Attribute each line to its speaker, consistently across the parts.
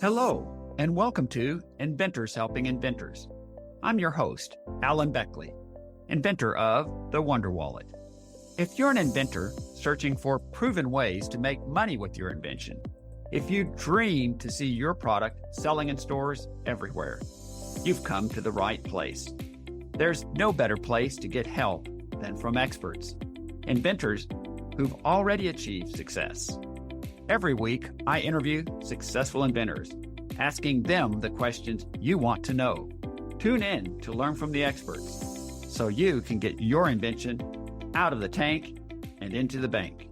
Speaker 1: Hello, and welcome to Inventors Helping Inventors. I'm your host, Alan Beckley, inventor of the Wonder Wallet. If you're an inventor searching for proven ways to make money with your invention, if you dream to see your product selling in stores everywhere, you've come to the right place. There's no better place to get help than from experts, inventors who've already achieved success. Every week, I interview successful inventors, asking them the questions you want to know. Tune in to learn from the experts so you can get your invention out of the tank and into the bank.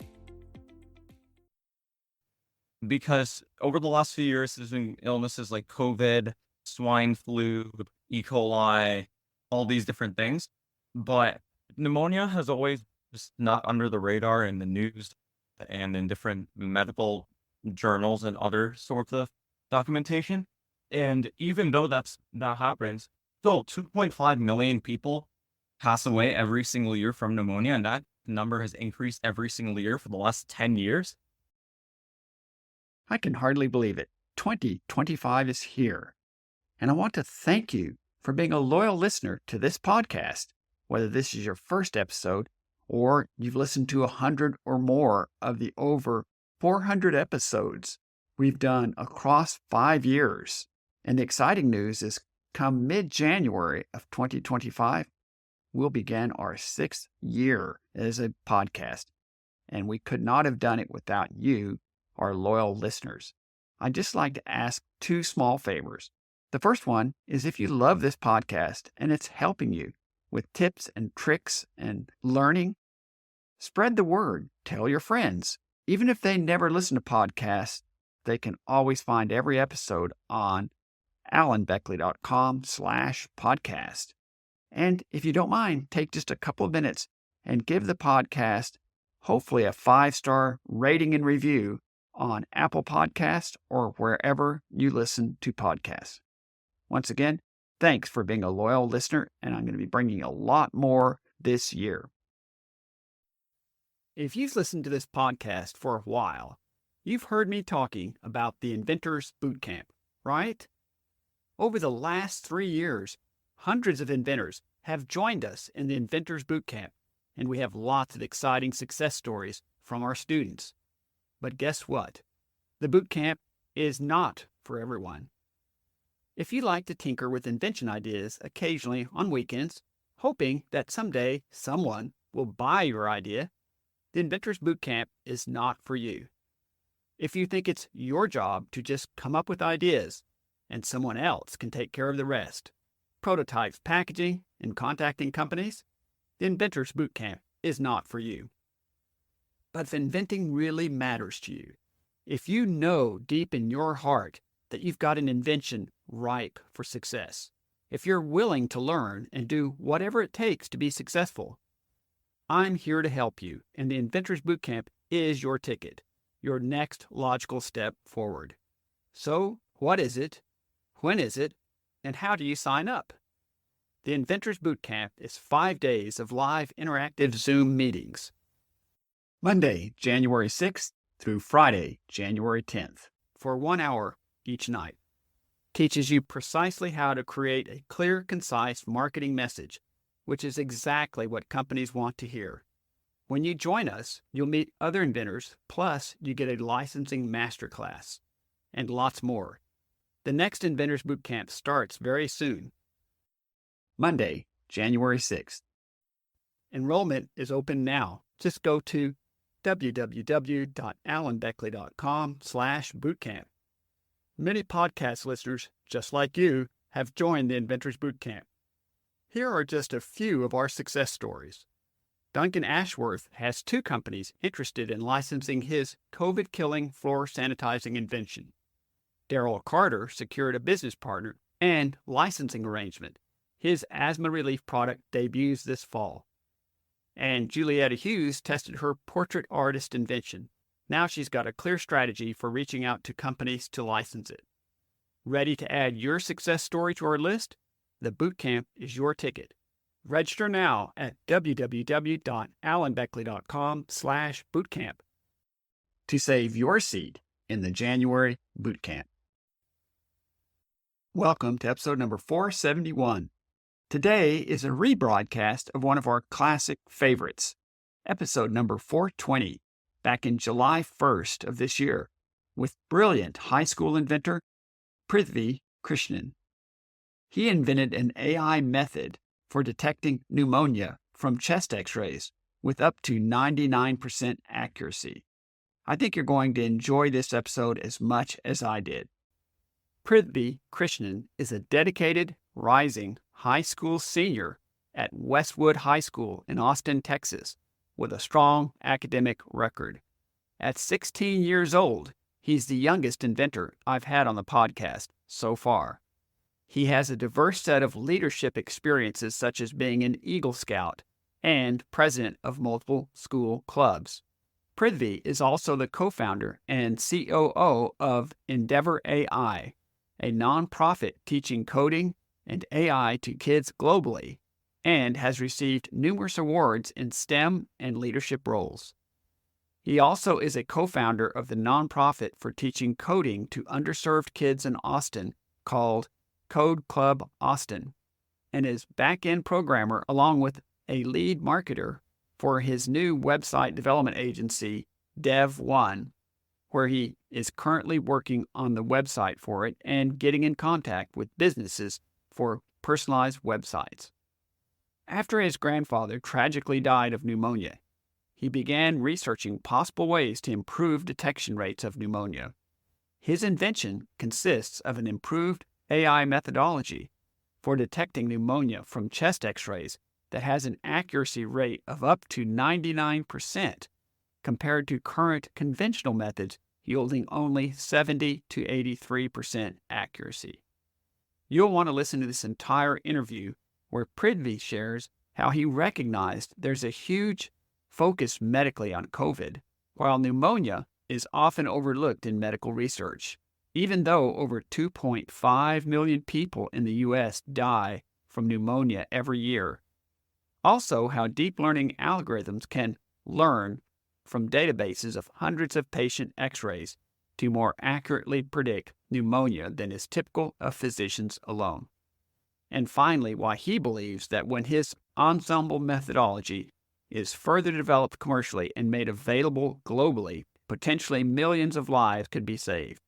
Speaker 2: Because over the last few years, there's been illnesses like COVID, swine flu, E. coli, all these different things. But pneumonia has always just not under the radar in the news and in different medical journals and other sorts of documentation. And even though that happens, still 2.5 million people pass away every single year from pneumonia, and that number has increased every single year for the last 10 years.
Speaker 1: I can hardly believe it. 2025 is here. And I want to thank you for being a loyal listener to this podcast, whether this is your first episode or you've listened to 100 or more of the over 400 episodes we've done across 5 years. And the exciting news is come mid-January of 2025, we'll begin our 6th year as a podcast. And we could not have done it without you, our loyal listeners. I'd just like to ask 2 small favors. The first one is if you love this podcast and it's helping you with tips and tricks and learning, spread the word. Tell your friends. Even if they never listen to podcasts, they can always find every episode on alanbeckley.com/podcast. And if you don't mind, take just a couple of minutes and give the podcast hopefully a 5-star rating and review on Apple Podcasts or wherever you listen to podcasts. Once again, thanks for being a loyal listener, and I'm going to be bringing a lot more this year. If you've listened to this podcast for a while, you've heard me talking about the Inventors Bootcamp, right? Over the last 3 years, hundreds of inventors have joined us in the Inventors Bootcamp, and we have lots of exciting success stories from our students. But guess what? The bootcamp is not for everyone. If you like to tinker with invention ideas occasionally on weekends, hoping that someday someone will buy your idea, the Inventors Bootcamp is not for you. If you think it's your job to just come up with ideas and someone else can take care of the rest, prototypes, packaging, and contacting companies, the Inventors Bootcamp is not for you. But if inventing really matters to you, if you know deep in your heart that you've got an invention ripe for success, if you're willing to learn and do whatever it takes to be successful, I'm here to help you, and the Inventors Bootcamp is your ticket, your next logical step forward. So, what is it? When is it? And how do you sign up? The Inventors Bootcamp is 5 days of live interactive Zoom meetings. Monday, January 6th through Friday, January 10th, for 1 hour each night. Teaches you precisely how to create a clear, concise marketing message, which is exactly what companies want to hear. When you join us, you'll meet other inventors, plus you get a licensing masterclass, and lots more. The next Inventors Bootcamp starts very soon. Monday, January 6th. Enrollment is open now. Just go to www.alanbeckley.com/bootcamp. Many podcast listeners, just like you, have joined the Inventors Bootcamp. Here are just a few of our success stories. Duncan Ashworth has 2 companies interested in licensing his COVID-killing floor sanitizing invention. Daryl Carter secured a business partner and licensing arrangement. His asthma relief product debuts this fall. And Julietta Hughes tested her portrait artist invention. Now she's got a clear strategy for reaching out to companies to license it. Ready to add your success story to our list? The bootcamp is your ticket. Register now at www.alanbeckley.com/bootcamp to save your seat in the January bootcamp. Welcome to episode number 471. Today is a rebroadcast of one of our classic favorites, episode number 420, back in July 1st of this year, with brilliant high school inventor Prithvi Krishnan. He invented an AI method for detecting pneumonia from chest x-rays with up to 99% accuracy. I think you're going to enjoy this episode as much as I did. Prithvi Krishnan is a dedicated, rising high school senior at Westwood High School in Austin, Texas, with a strong academic record. At 16 years old, he's the youngest inventor I've had on the podcast so far. He has a diverse set of leadership experiences, such as being an Eagle Scout and president of multiple school clubs. Prithvi is also the co-founder and COO of Endeavor AI, a nonprofit teaching coding and AI to kids globally, and has received numerous awards in STEM and leadership roles. He also is a co-founder of the nonprofit for teaching coding to underserved kids in Austin called Code Club Austin, and is back-end programmer along with a lead marketer for his new website development agency, Dev1, where he is currently working on the website for it and getting in contact with businesses for personalized websites. After his grandfather tragically died of pneumonia, he began researching possible ways to improve detection rates of pneumonia. His invention consists of an improved AI methodology for detecting pneumonia from chest x-rays that has an accuracy rate of up to 99% compared to current conventional methods yielding only 70 to 83% accuracy. You'll want to listen to this entire interview where Prithvi shares how he recognized there's a huge focus medically on COVID, while pneumonia is often overlooked in medical research, even though over 2.5 million people in the U.S. die from pneumonia every year. Also, how deep learning algorithms can learn from databases of hundreds of patient x-rays to more accurately predict pneumonia than is typical of physicians alone. And finally, why he believes that when his ensemble methodology is further developed commercially and made available globally, potentially millions of lives could be saved.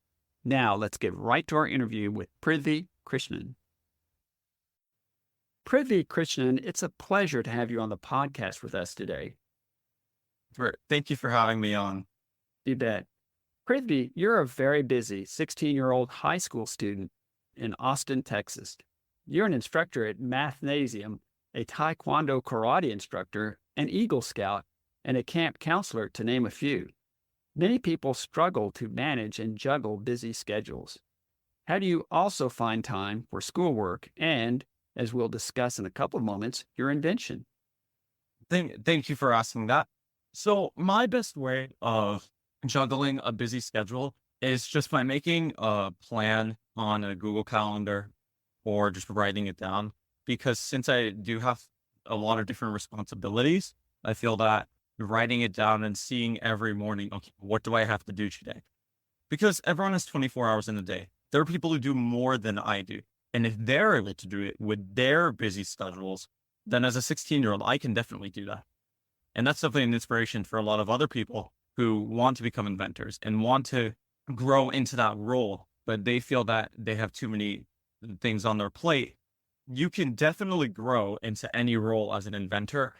Speaker 1: Now, let's get right to our interview with Prithvi Krishnan. Prithvi Krishnan, it's a pleasure to have you on the podcast with us today.
Speaker 2: Thank you for having me on.
Speaker 1: You bet. Prithvi, you're a very busy 16-year-old high school student in Austin, Texas. You're an instructor at Mathnasium, a Taekwondo karate instructor, an Eagle Scout, and a camp counselor, to name a few. Many people struggle to manage and juggle busy schedules. How do you also find time for schoolwork and, as we'll discuss in a couple of moments, your invention?
Speaker 2: Thank you for asking that. So my best way of juggling a busy schedule is just by making a plan on a Google Calendar or just writing it down. Because since I do have a lot of different responsibilities, I feel that writing it down and seeing every morning, okay, what do I have to do today? Because everyone has 24 hours in a day. There are people who do more than I do. And if they're able to do it with their busy schedules, then as a 16-year-old, I can definitely do that. And that's definitely an inspiration for a lot of other people who want to become inventors and want to grow into that role, but they feel that they have too many things on their plate. You can definitely grow into any role as an inventor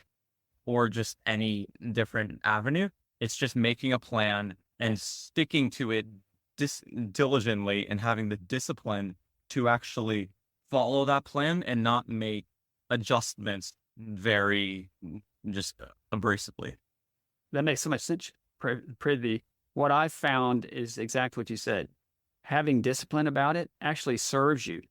Speaker 2: or just any different avenue. It's just making a plan and sticking to it diligently and having the discipline to actually follow that plan and not make adjustments very just abrasively.
Speaker 1: That makes so much sense, Prithvi. What I found is exactly what you said. Having discipline about it actually serves you.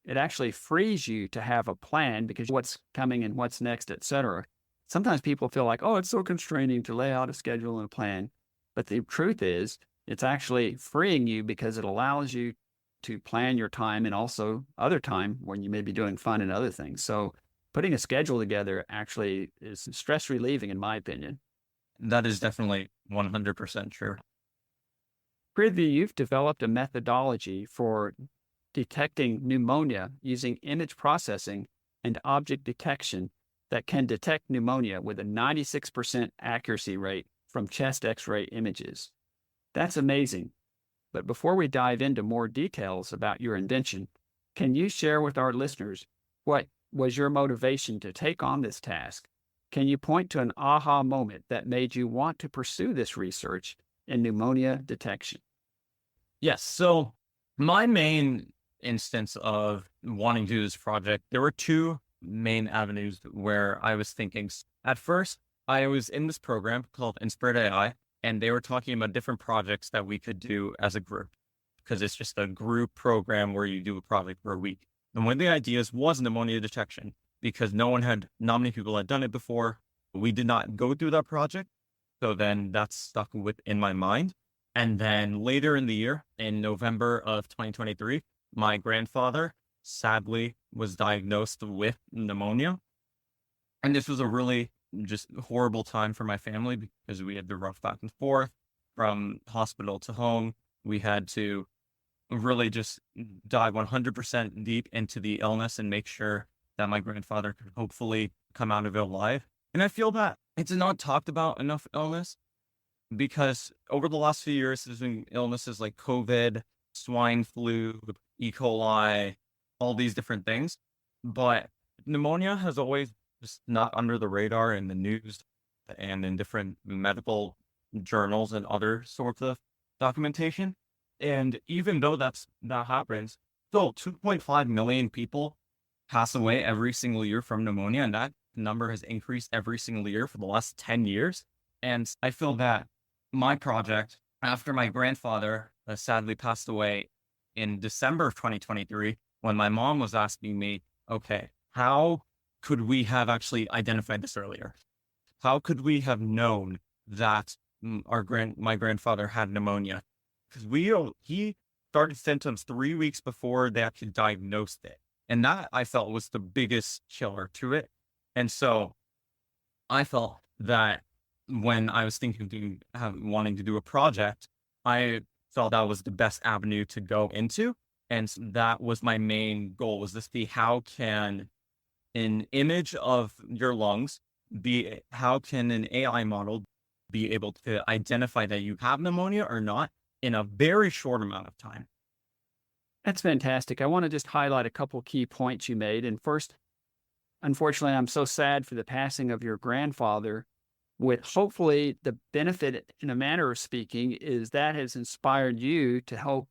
Speaker 1: It actually frees you to have a plan because what's coming and what's next, etc. Sometimes people feel like, oh, it's so constraining to lay out a schedule and a plan. But the truth is, it's actually freeing you because it allows you to plan your time and also other time when you may be doing fun and other things. So putting a schedule together actually is stress relieving, in my opinion.
Speaker 2: That is definitely 100% true.
Speaker 1: Prithvi, you've developed a methodology for detecting pneumonia using image processing and object detection that can detect pneumonia with a 96% accuracy rate from chest X-ray images. That's amazing. But before we dive into more details about your invention, can you share with our listeners what was your motivation to take on this task? Can you point to an aha moment that made you want to pursue this research in pneumonia detection?
Speaker 2: Yes. So my main instance of wanting to do this project, there were two main avenues where I was thinking. At first, I was in this program called Inspired AI, and they were talking about different projects that we could do as a group because it's just a group program where you do a project per week. And one of the ideas was pneumonia detection because not many people had done it before. We did not go through that project. So then that's stuck within my mind. And then later in the year, in November of 2023, my grandfather sadly was diagnosed with pneumonia. And this was a really just horrible time for my family because we had to rush back and forth from hospital to home. We had to really just dive 100% deep into the illness and make sure that my grandfather could hopefully come out of it alive. And I feel that it's not talked about enough illness because over the last few years, there's been illnesses like COVID, swine flu, E. coli, all these different things. But pneumonia has always just not under the radar in the news and in different medical journals and other sorts of documentation. And even though that happens, still 2.5 million people pass away every single year from pneumonia, and that number has increased every single year for the last 10 years. And I feel that my project, after my grandfather sadly passed away in December of 2023, when my mom was asking me, okay, how could we have actually identified this earlier? How could we have known that my grandfather had pneumonia? Because he started symptoms 3 weeks before they actually diagnosed it. And that I felt was the biggest killer to it. And so I felt that when I was thinking of wanting to do a project, I felt that was the best avenue to go into. And that was my main goal, was to see how can an image of your lungs how can an AI model be able to identify that you have pneumonia or not in a very short amount of time.
Speaker 1: That's fantastic. I want to just highlight a couple key points you made. And first, unfortunately, I'm so sad for the passing of your grandfather. With hopefully the benefit, in a manner of speaking, is that has inspired you to help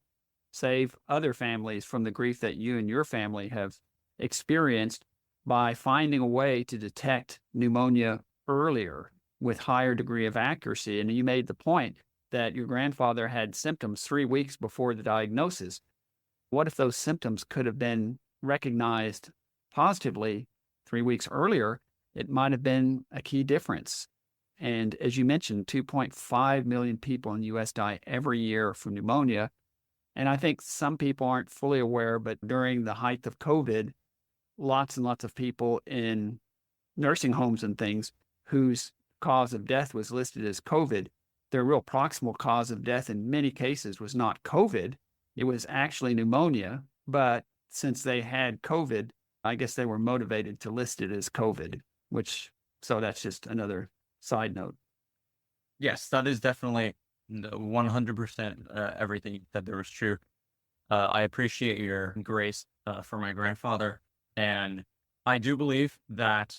Speaker 1: save other families from the grief that you and your family have experienced by finding a way to detect pneumonia earlier with higher degree of accuracy. And you made the point that your grandfather had symptoms 3 weeks before the diagnosis. What if those symptoms could have been recognized positively 3 weeks earlier? It might have been a key difference. And as you mentioned, 2.5 million people in the U.S. die every year from pneumonia. And I think some people aren't fully aware, but during the height of COVID, lots and lots of people in nursing homes and things whose cause of death was listed as COVID, their real proximal cause of death in many cases was not COVID. It was actually pneumonia. But since they had COVID, I guess they were motivated to list it as COVID, so that's just another side note.
Speaker 2: Yes, that is definitely 100% everything you said there was true. I appreciate your grace for my grandfather. And I do believe that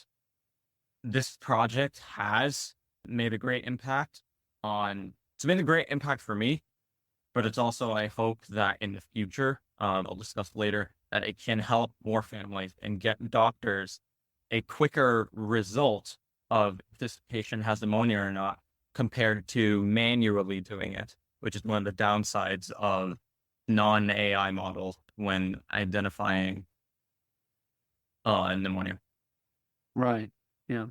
Speaker 2: this project has made a great impact it's made a great impact for me, but it's also, I hope that in the future, I'll discuss later, that it can help more families and get doctors a quicker result of if this patient has pneumonia or not, compared to manually doing it, which is one of the downsides of non-AI models when identifying pneumonia.
Speaker 1: Right. Yeah.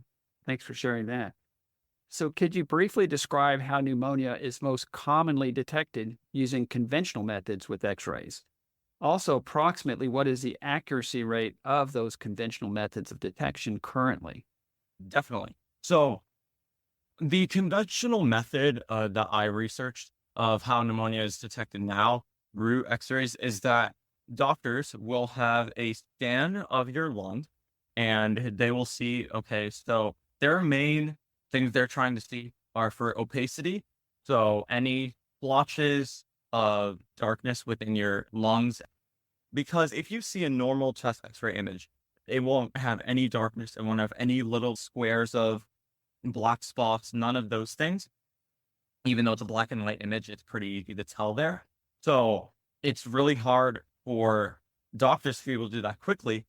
Speaker 1: Thanks for sharing that. So could you briefly describe how pneumonia is most commonly detected using conventional methods with X-rays? Also, approximately what is the accuracy rate of those conventional methods of detection currently?
Speaker 2: Definitely. So the conventional method that I researched of how pneumonia is detected now through X-rays is that doctors will have a scan of your lung and they will see, okay, so their main things they're trying to see are for opacity. So any blotches of darkness within your lungs, because if you see a normal chest x-ray image, it won't have any darkness. It won't have any little squares of black spots, none of those things. Even though it's a black and white image, it's pretty easy to tell there. So it's really hard for doctors to be able to do that quickly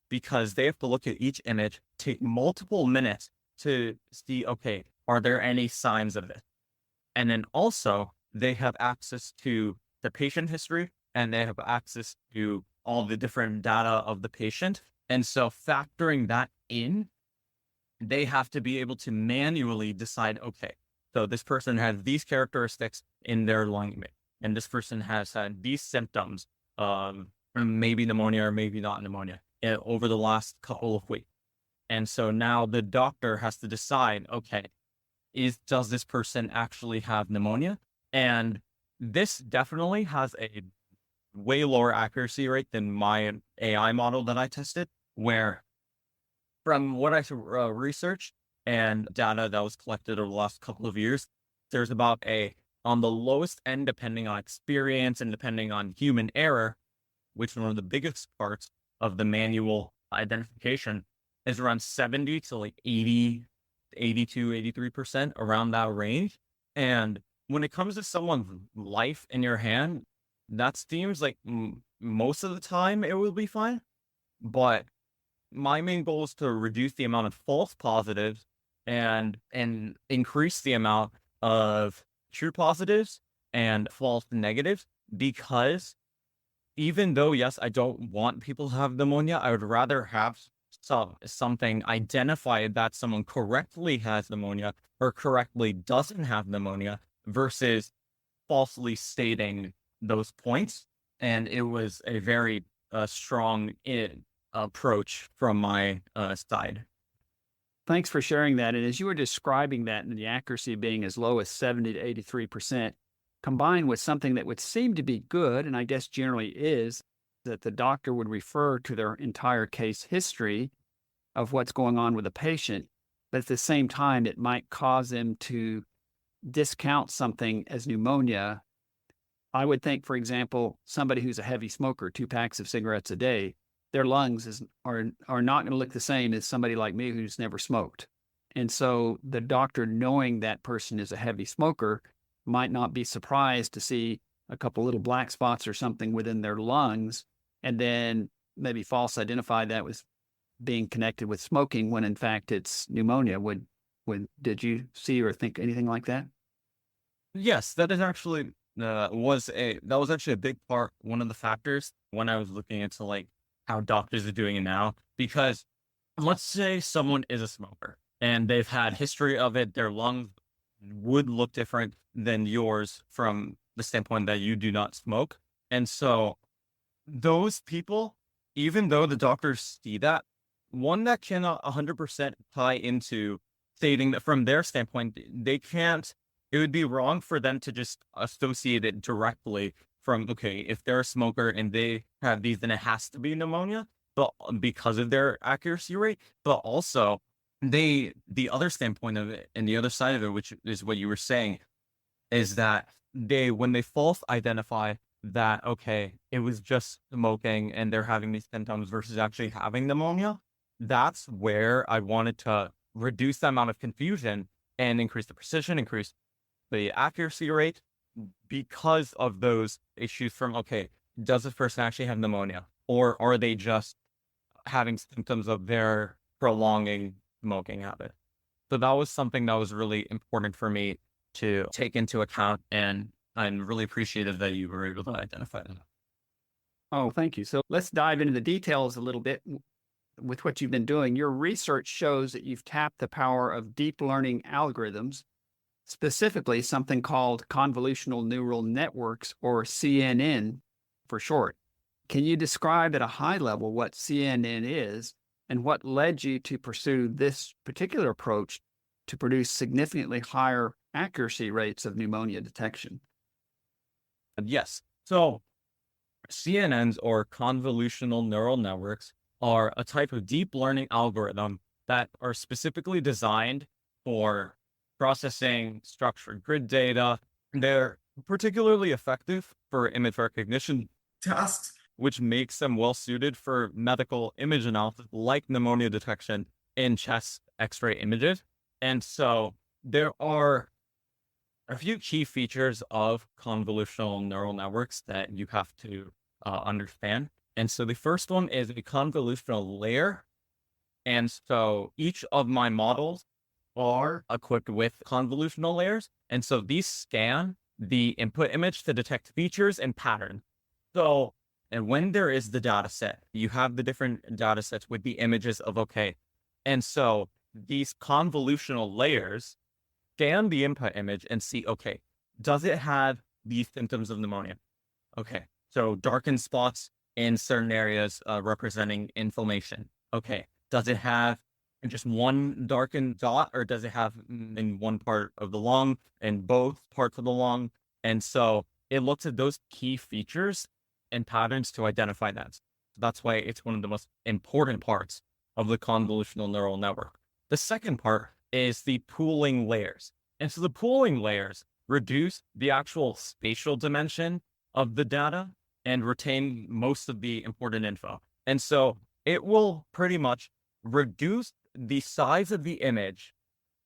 Speaker 2: because they have to look at each image, take multiple minutes to see, okay, are there any signs of this? And then also they have access to the patient history and they have access to all the different data of the patient. And so factoring that in, they have to be able to manually decide, okay, so this person has these characteristics in their lung image, and this person has had these symptoms, maybe pneumonia or maybe not pneumonia, over the last couple of weeks. And so now the doctor has to decide, okay, does this person actually have pneumonia? And this definitely has a way lower accuracy rate than my AI model that I tested, where from what I researched and data that was collected over the last couple of years, there's about on the lowest end, depending on experience and depending on human error, which is one of the biggest parts of the manual identification, is around 70 to like 80, 82, 83%, around that range. And when it comes to someone's life in your hand, that seems like most of the time it will be fine. But my main goal is to reduce the amount of false positives and increase the amount of true positives and false negatives, because even though, yes, I don't want people to have pneumonia, I would rather have something identified that someone correctly has pneumonia or correctly doesn't have pneumonia versus falsely stating those points. And it was a very strong approach from my side.
Speaker 1: Thanks for sharing that. And as you were describing that and the accuracy being as low as 70 to 83%, combined with something that would seem to be good, and I guess generally is, that the doctor would refer to their entire case history of what's going on with the patient, but at the same time, it might cause them to discount something as pneumonia. I would think, for example, somebody who's a heavy smoker, 2 packs of cigarettes a day, their lungs are not going to look the same as somebody like me who's never smoked. And so the doctor, knowing that person is a heavy smoker, might not be surprised to see a couple little black spots or something within their lungs, and then maybe false identify that was being connected with smoking when in fact it's pneumonia. Did you see or think anything like that?
Speaker 2: Yes, that is actually that was actually a big part, one of the factors when I was looking into like how doctors are doing it now. Because let's say someone is a smoker and they've had history of it, their lungs would look different than yours from the standpoint that you do not smoke. And so those people, even though the doctors see that, one that cannot 100% tie into stating that from their standpoint, they can't, it would be wrong for them to just associate it directly from, okay, if they're a smoker and they have these, then it has to be pneumonia, but because of their accuracy rate, but also the other standpoint of it and the other side of it, which is what you were saying, is that when they false identify that, okay, it was just smoking and they're having these symptoms versus actually having pneumonia, that's where I wanted to reduce the amount of confusion and increase the precision, increase the accuracy rate, because of those issues from, okay, does this person actually have pneumonia, or are they just having symptoms of their prolonging smoking habit? So that was something that was really important for me to take into account, and I'm really appreciative that you were able to identify that.
Speaker 1: Oh, thank you. So let's dive into the details a little bit with what you've been doing. Your research shows that you've tapped the power of deep learning algorithms, specifically something called convolutional neural networks, or CNN for short. Can you describe at a high level what CNN is and what led you to pursue this particular approach to produce significantly higher accuracy rates of pneumonia detection?
Speaker 2: Yes. So CNNs, or convolutional neural networks, are a type of deep learning algorithm that are specifically designed for processing structured grid data. They're particularly effective for image recognition tasks, which makes them well suited for medical image analysis like pneumonia detection in chest X-ray images. And so there are a few key features of convolutional neural networks that you have to understand. And so the first one is a convolutional layer. And so each of my models are equipped with convolutional layers. And so these scan the input image to detect features and patterns. So, and when there is the data set, you have the different data sets with the images of, okay. And so these convolutional layers scan the input image and see, okay, does it have these symptoms of pneumonia? Okay, so darkened spots in certain areas representing inflammation. Okay, does it have just one darkened dot, or does it have in one part of the lung and both parts of the lung? And so it looks at those key features and patterns to identify that. That's why it's one of the most important parts of the convolutional neural network. The second part is the pooling layers. And so the pooling layers reduce the actual spatial dimension of the data and retain most of the important info. And so it will pretty much reduce the size of the image,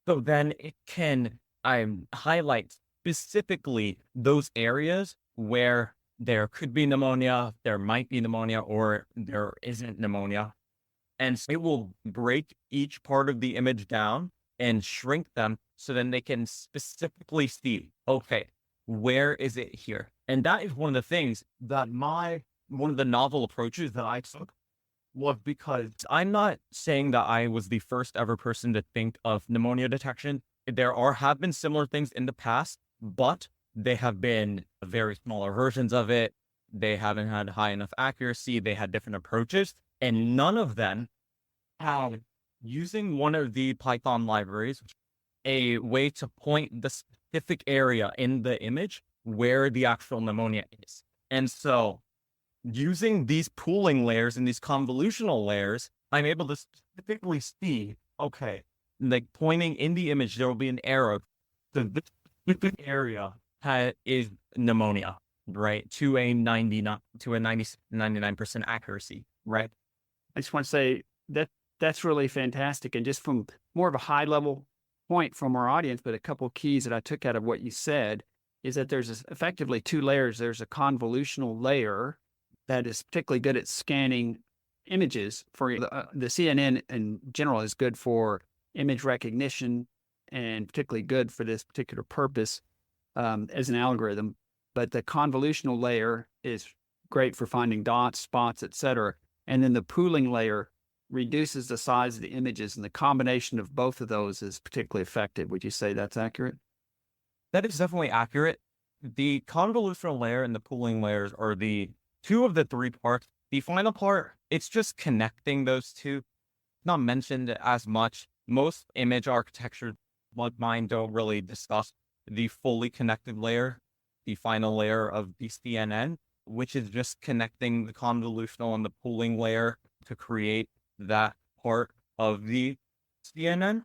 Speaker 2: so then it can highlight specifically those areas where there could be pneumonia, there might be pneumonia, or there isn't pneumonia. And so it will break each part of the image down and shrink them so then they can specifically see, okay, where is it here? And that is one of the things that one of the novel approaches that I took was because I'm not saying that I was the first ever person to think of pneumonia detection. There have been similar things in the past, but they have been very smaller versions of it. They haven't had high enough accuracy. They had different approaches, and none of them had, using one of the Python libraries, a way to point the specific area in the image where the actual pneumonia is. And so using these pooling layers and these convolutional layers, I'm able to specifically see, okay, like pointing in the image, there will be an arrow. So this specific area is pneumonia, right? To a 99% accuracy, right?
Speaker 1: I just want to say that that's really fantastic. And just from more of a high level point from our audience, but a couple of keys that I took out of what you said is that there's effectively two layers. There's a convolutional layer that is particularly good at scanning images. For the CNN in general is good for image recognition and particularly good for this particular purpose as an algorithm. But the convolutional layer is great for finding dots, spots, etc. And then the pooling layer reduces the size of the images, and the combination of both of those is particularly effective. Would you say that's accurate?
Speaker 2: That is definitely accurate. The convolutional layer and the pooling layers are the two of the three parts. The final part, it's just connecting those two. Not mentioned as much. Most image architectures like mine don't really discuss the fully connected layer, the final layer of the CNN, which is just connecting the convolutional and the pooling layer to create that part of the CNN.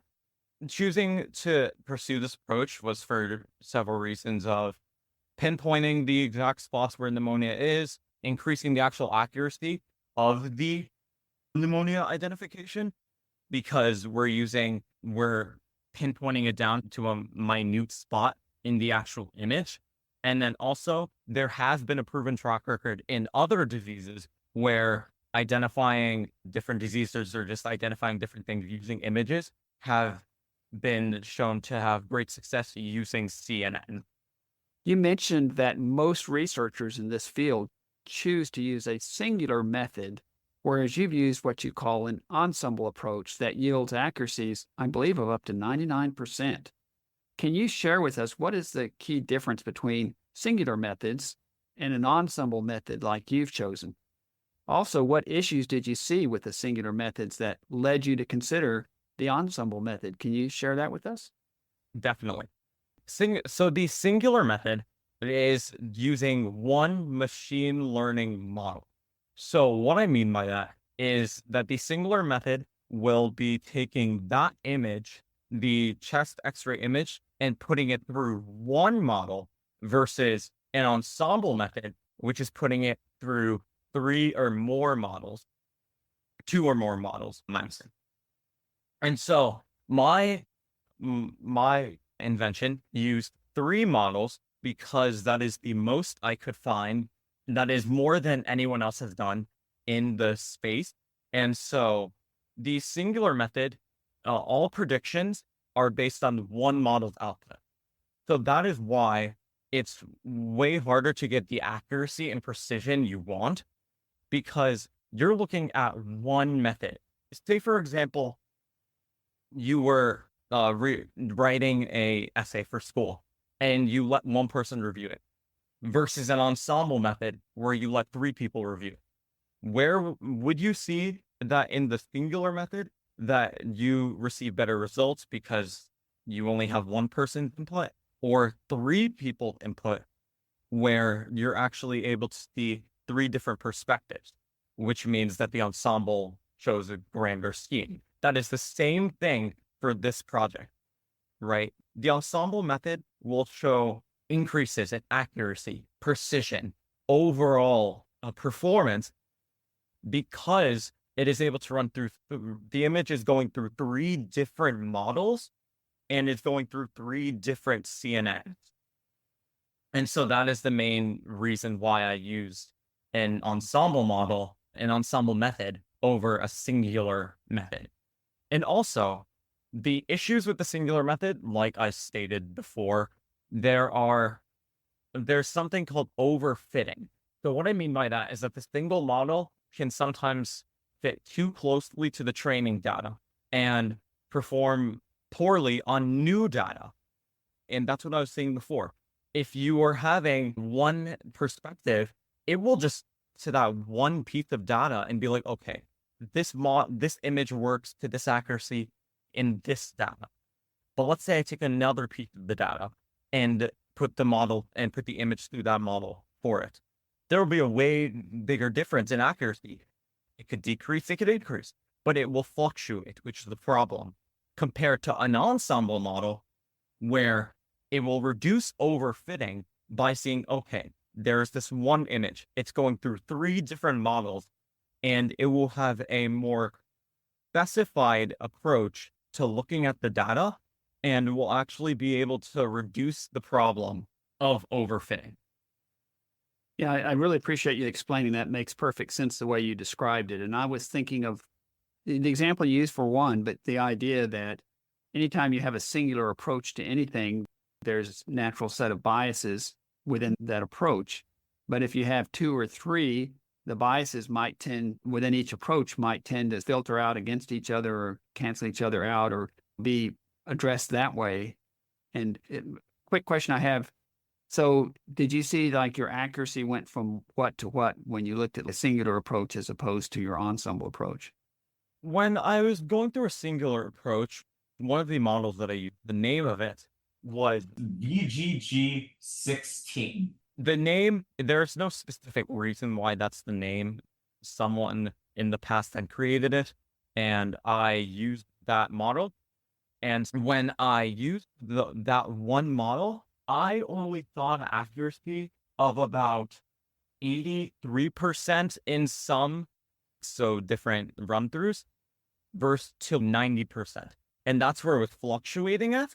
Speaker 2: Choosing to pursue this approach was for several reasons of pinpointing the exact spots where pneumonia is, increasing the actual accuracy of the pneumonia identification, because we're pinpointing it down to a minute spot in the actual image. And then also there has been a proven track record in other diseases where identifying different diseases or just identifying different things using images have been shown to have great success using CNN.
Speaker 1: You mentioned that most researchers in this field choose to use a singular method, whereas you've used what you call an ensemble approach that yields accuracies, I believe, of up to 99%. Can you share with us what is the key difference between singular methods and an ensemble method like you've chosen? Also, what issues did you see with the singular methods that led you to consider the ensemble method? Can you share that with us?
Speaker 2: Definitely. So the singular method is using one machine learning model. So what I mean by that is that the singular method will be taking that image, the chest X-ray image, and putting it through one model versus an ensemble method, which is putting it through three or more models, two or more models, maximum. And so my invention used three models because that is the most I could find. That is more than anyone else has done in the space. And so the singular method, all predictions are based on one model's output. So that is why it's way harder to get the accuracy and precision you want, because you're looking at one method. Say, for example, you were writing a essay for school and you let one person review it versus an ensemble method where you let three people review it. Where would you see that in the singular method that you receive better results because you only have one person input, or three people input where you're actually able to see three different perspectives, which means that the ensemble shows a grander scheme? That is the same thing for this project, right? The ensemble method will show increases in accuracy, precision, overall performance, because it is able to run through, the image is going through three different models and it's going through three different CNNs. And so that is the main reason why I used an ensemble model, an ensemble method over a singular method. And also, the issues with the singular method, like I stated before, there's something called overfitting. So what I mean by that is that the single model can sometimes fit too closely to the training data and perform poorly on new data. And that's what I was saying before. If you are having one perspective, it will just to that one piece of data and be like, okay, this image works to this accuracy in this data. But let's say I take another piece of the data and put the image through that model for it. There will be a way bigger difference in accuracy. It could decrease, it could increase, but it will fluctuate, which is the problem, compared to an ensemble model where it will reduce overfitting by seeing, okay, there's this one image. It's going through three different models, and it will have a more specified approach to looking at the data, and will actually be able to reduce the problem of overfitting.
Speaker 1: Yeah, I really appreciate you explaining that. Makes perfect sense the way you described it. And I was thinking of the example you used for one, but the idea that anytime you have a singular approach to anything, there's a natural set of biases within that approach. But if you have two or three, the biases within each approach might tend to filter out against each other or cancel each other out or be addressed that way. And quick question I have. So did you see like your accuracy went from what to what when you looked at the singular approach as opposed to your ensemble approach?
Speaker 2: When I was going through a singular approach, one of the models that I used, the name of it was VGG16. The name, there's no specific reason why that's the name. Someone in the past had created it, and I used that model. And when I used that one model, I only thought accuracy of about 83% in some, so different run-throughs, versus to 90%. And that's where it was fluctuating at,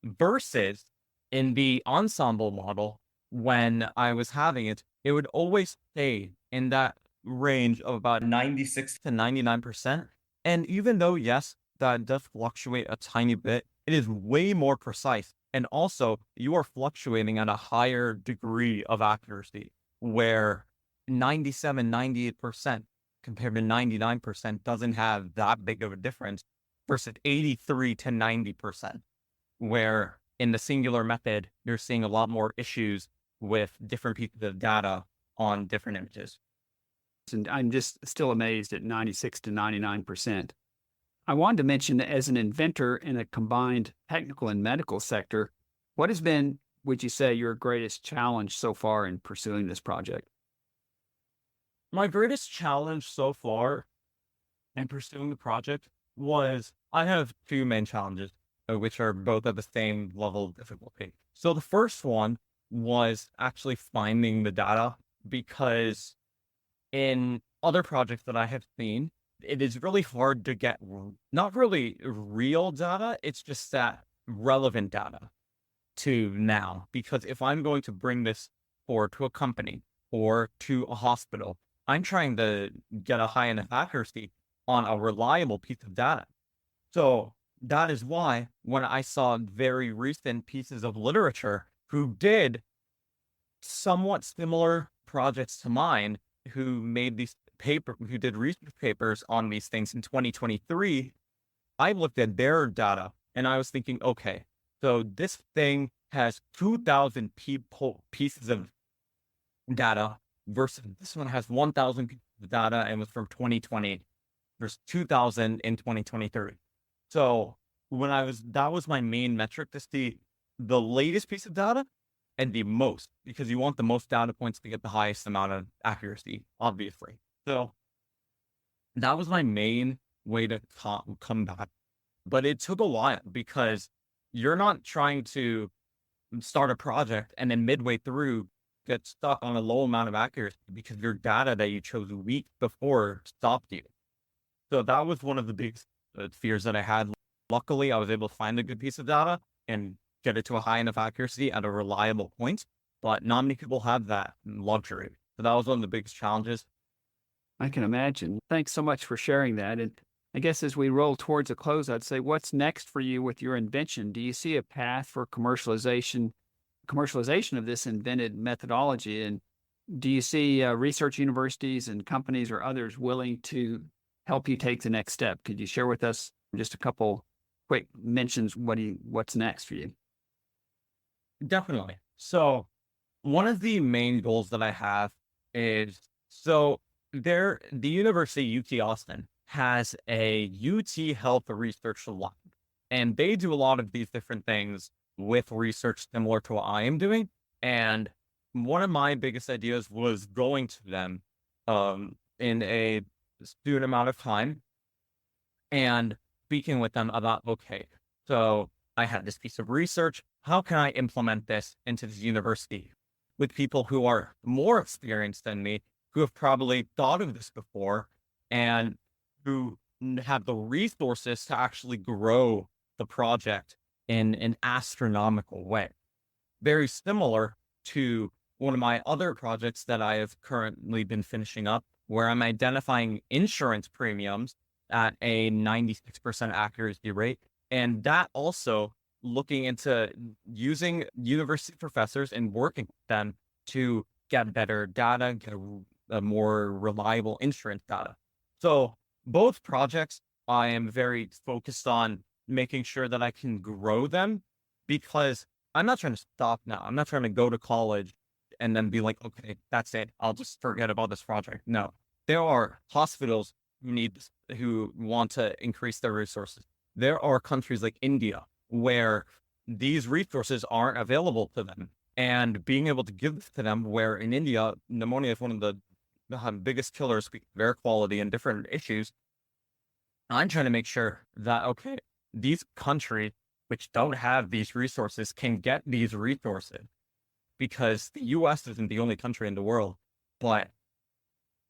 Speaker 2: versus in the ensemble model, when I was having it, it would always stay in that range of about 96 to 99%. And even though, yes, that does fluctuate a tiny bit, it is way more precise. And also, you are fluctuating at a higher degree of accuracy, where 97, 98% compared to 99% doesn't have that big of a difference, versus 83 to 90%, where in the singular method, you're seeing a lot more issues with different pieces of data on different images.
Speaker 1: And I'm just still amazed at 96 to 99%. I wanted to mention that as an inventor in a combined technical and medical sector, what has been would you say your greatest challenge so far in pursuing this project?
Speaker 2: My greatest challenge so far in pursuing the project was I have two main challenges, which are both at the same level of difficulty. So the first one was actually finding the data because in other projects that I have seen, it is really hard to get not really real data, it's just that relevant data to now. Because if I'm going to bring this forward to a company or to a hospital, I'm trying to get a high enough accuracy on a reliable piece of data. So that is why when I saw very recent pieces of literature who did somewhat similar projects to mine, who did research papers on these things in 2023, I looked at their data and I was thinking, okay, so this thing has 2,000 pieces of data versus this one has 1,000 pieces of data and was from 2020. There's 2,000 in 2023. So that was my main metric to see the latest piece of data and the most, because you want the most data points to get the highest amount of accuracy, obviously. So that was my main way to come back. But it took a while because you're not trying to start a project and then midway through get stuck on a low amount of accuracy because your data that you chose a week before stopped you. So that was one of the big fears that I had. Luckily, I was able to find a good piece of data and get it to a high enough accuracy at a reliable point, but not many people have that luxury. So that was one of the biggest challenges.
Speaker 1: I can imagine. Thanks so much for sharing that. And I guess as we roll towards a close, I'd say, what's next for you with your invention? Do you see a path for commercialization of this invented methodology? And do you see research universities and companies or others willing to help you take the next step? Could you share with us just a couple quick mentions what's next for you?
Speaker 2: Definitely. So one of the main goals that I have is the University UT Austin has a UT Health Research Lab, and they do a lot of these different things with research similar to what I am doing. And one of my biggest ideas was going to them in a student amount of time and speaking with them about, okay, so I had this piece of research. How can I implement this into the university with people who are more experienced than me, who have probably thought of this before, and who have the resources to actually grow the project in an astronomical way? Very similar to one of my other projects that I have currently been finishing up, where I'm identifying insurance premiums at a 96% accuracy rate. And that also looking into using university professors and working with them to get better data, get a more reliable insurance data. So both projects, I am very focused on making sure that I can grow them, because I'm not trying to stop now. I'm not trying to go to college and then be like, okay, that's it, I'll just forget about this project. No, there are hospitals who want to increase their resources. There are countries like India where these resources aren't available to them, and being able to give this to them, where in India, pneumonia is one of the biggest killers, air quality and different issues. I'm trying to make sure that, okay, these countries which don't have these resources can get these resources, because the US isn't the only country in the world, but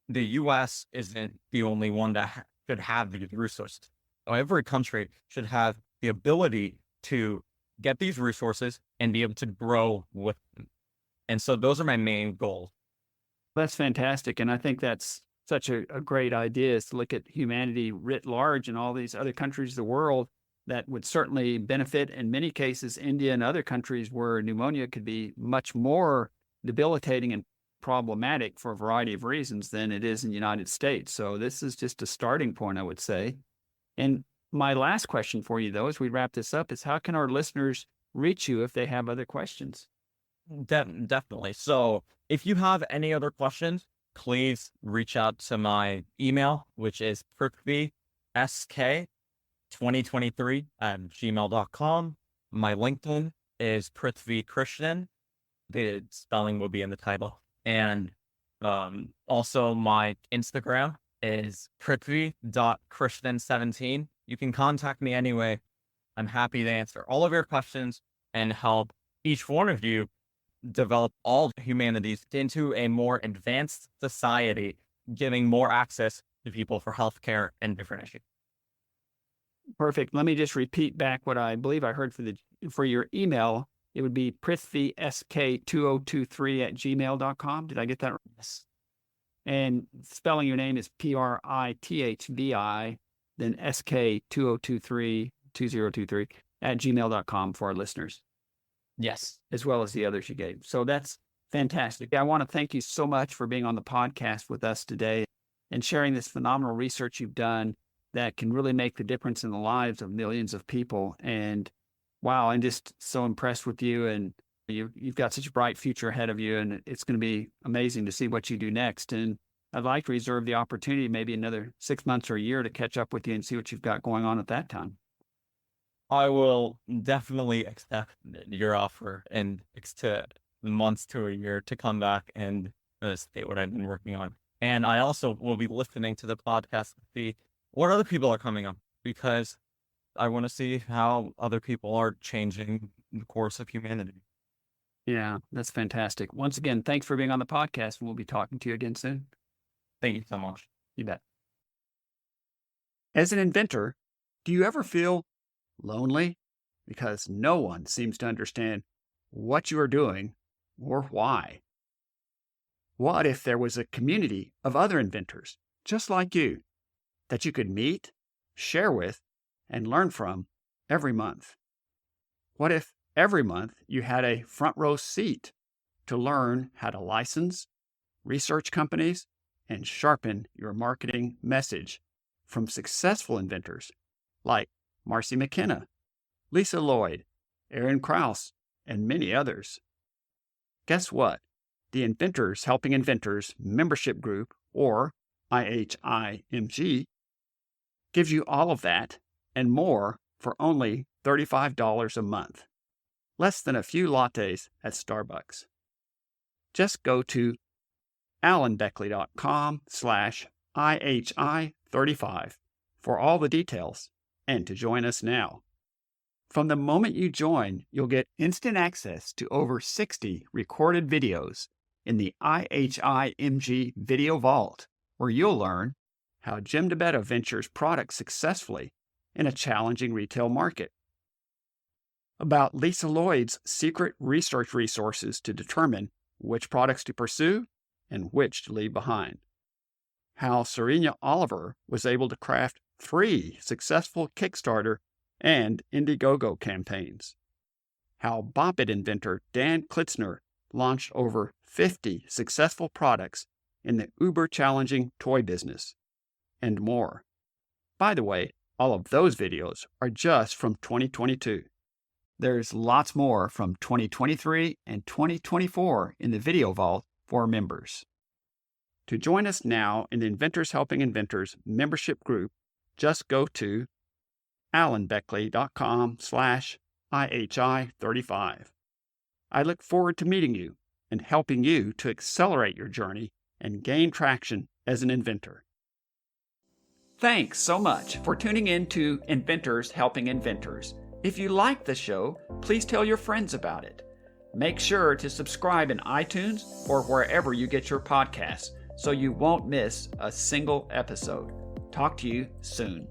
Speaker 2: the US isn't the only one that should have these resources. So every country should have the ability to get these resources and be able to grow with them. And so those are my main goals.
Speaker 1: That's fantastic. And I think that's such a great idea, is to look at humanity writ large and all these other countries of the world that would certainly benefit. In many cases, India and other countries where pneumonia could be much more debilitating and problematic for a variety of reasons than it is in the United States. So this is just a starting point, I would say. And my last question for you, though, as we wrap this up, is how can our listeners reach you if they have other questions?
Speaker 2: Definitely. So if you have any other questions, please reach out to my email, which is prithvisk2023@gmail.com, my LinkedIn, is Prithvi Krishnan. The spelling will be in the title. And also my Instagram is prithvi.krishnan17. You can contact me anyway. I'm happy to answer all of your questions and help each one of you develop all humanities into a more advanced society, giving more access to people for healthcare and different issues.
Speaker 1: Perfect. Let me just repeat back what I believe I heard for your email. It would be prithvisk2023@gmail.com. Did I get that right?
Speaker 2: Yes.
Speaker 1: And spelling your name is Prithvi, then sk2023 for our listeners,
Speaker 2: Yes.
Speaker 1: as well as the others you gave. So that's fantastic. I want to thank you so much for being on the podcast with us today and sharing this phenomenal research you've done that can really make the difference in the lives of millions of people. And wow, I'm just so impressed with you, and you've got such a bright future ahead of you, and it's going to be amazing to see what you do next. And I'd like to reserve the opportunity, maybe another 6 months or a year, to catch up with you and see what you've got going on at that time.
Speaker 2: I will definitely accept your offer and extend months to a year to come back and state what I've been working on. And I also will be listening to the podcast to see what other people are coming up, because I want to see how other people are changing the course of humanity.
Speaker 1: Yeah, that's fantastic. Once again, thanks for being on the podcast, and we'll be talking to you again soon.
Speaker 2: Thank you so much.
Speaker 1: You bet. As an inventor, do you ever feel lonely? Because no one seems to understand what you are doing or why. What if there was a community of other inventors, just like you, that you could meet, share with, and learn from every month? What if every month you had a front row seat to learn how to license, research companies, and sharpen your marketing message from successful inventors like Marcy McKenna, Lisa Lloyd, Aaron Krause, and many others? Guess what? The Inventors Helping Inventors membership group, or IHIMG, gives you all of that and more for only $35 a month. Less than a few lattes at Starbucks. Just go to alanbeckley.com/IHI35 for all the details and to join us now. From the moment you join, you'll get instant access to over 60 recorded videos in the IHIMG Video Vault, where you'll learn how Jim DeBetta ventures products successfully in a challenging retail market, about Lisa Lloyd's secret research resources to determine which products to pursue and which to leave behind, how Serena Oliver was able to craft 3 successful Kickstarter and Indiegogo campaigns, how Bop It inventor Dan Klitzner launched over 50 successful products in the uber-challenging toy business, and more. By the way, all of those videos are just from 2022. There's lots more from 2023 and 2024 in the Video Vault for members. To join us now in the Inventors Helping Inventors membership group, just go to alanbeckley.com/IHI35. I look forward to meeting you and helping you to accelerate your journey and gain traction as an inventor. Thanks so much for tuning in to Inventors Helping Inventors. If you like the show, please tell your friends about it. Make sure to subscribe in iTunes or wherever you get your podcasts so you won't miss a single episode. Talk to you soon.